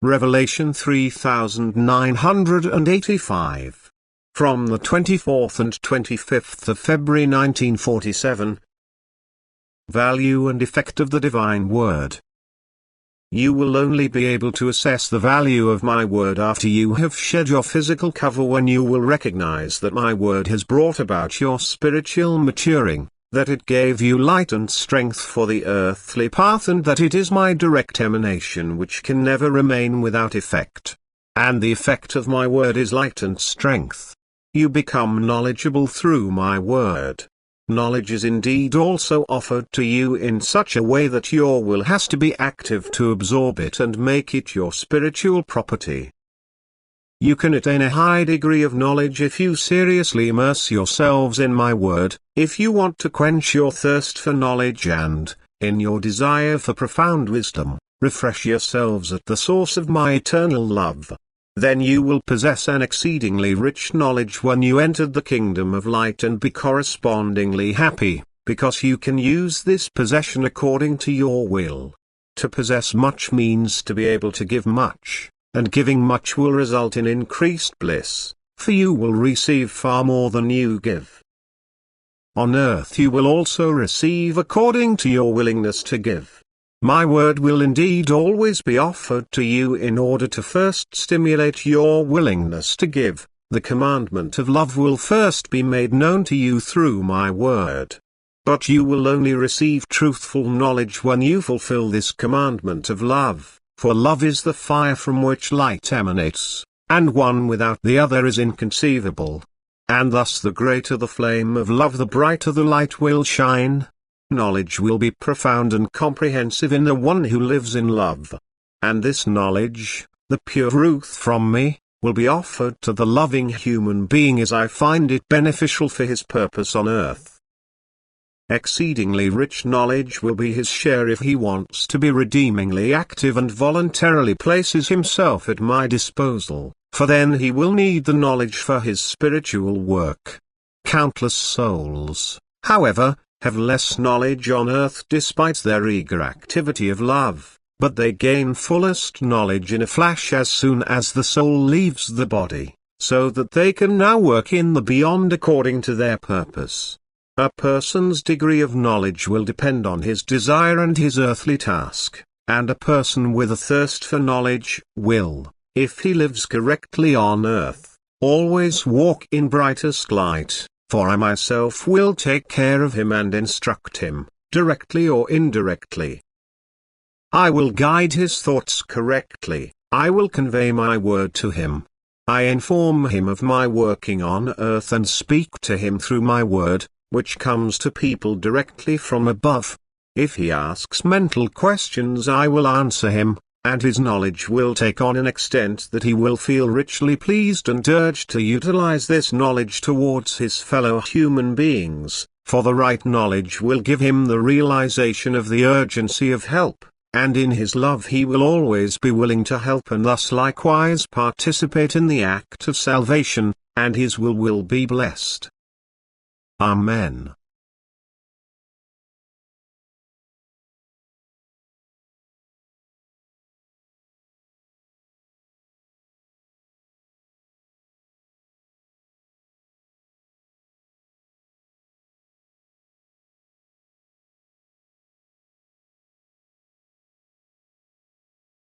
Revelation 3985. From the 24th and 25th of February 1947. Value and effect of the Divine Word. You will only be able to assess the value of my word after you have shed your physical cover, when you will recognize that my word has brought about your spiritual maturing, that it gave you light and strength for the earthly path, and that it is my direct emanation which can never remain without effect. And the effect of my word is light and strength. You become knowledgeable through my word. Knowledge is indeed also offered to you in such a way that your will has to be active to absorb it and make it your spiritual property. You can attain a high degree of knowledge if you seriously immerse yourselves in my word, if you want to quench your thirst for knowledge and, in your desire for profound wisdom, refresh yourselves at the source of my eternal love. Then you will possess an exceedingly rich knowledge when you enter the kingdom of light, and be correspondingly happy, because you can use this possession according to your will. To possess much means to be able to give much, and giving much will result in increased bliss, for you will receive far more than you give. On earth you will also receive according to your willingness to give. My word will indeed always be offered to you in order to first stimulate your willingness to give. The commandment of love will first be made known to you through my word. But you will only receive truthful knowledge when you fulfill this commandment of love, for love is the fire from which light emanates, and one without the other is inconceivable. And thus the greater the flame of love, the brighter the light will shine. Knowledge will be profound and comprehensive in the one who lives in love. And this knowledge, the pure truth from me, will be offered to the loving human being as I find it beneficial for his purpose on earth. Exceedingly rich knowledge will be his share if he wants to be redeemingly active and voluntarily places himself at my disposal, for then he will need the knowledge for his spiritual work. Countless souls, however, have less knowledge on earth despite their eager activity of love, but they gain fullest knowledge in a flash as soon as the soul leaves the body, so that they can now work in the beyond according to their purpose. A person's degree of knowledge will depend on his desire and his earthly task, and a person with a thirst for knowledge will, if he lives correctly on earth, always walk in brightest light. For I myself will take care of him and instruct him, directly or indirectly. I will guide his thoughts correctly, I will convey my word to him. I inform him of my working on earth and speak to him through my word, which comes to people directly from above. If he asks mental questions, I will answer him, and his knowledge will take on an extent that he will feel richly pleased and urged to utilize this knowledge towards his fellow human beings, for the right knowledge will give him the realization of the urgency of help, and in his love he will always be willing to help and thus likewise participate in the act of salvation, and his will be blessed. Amen.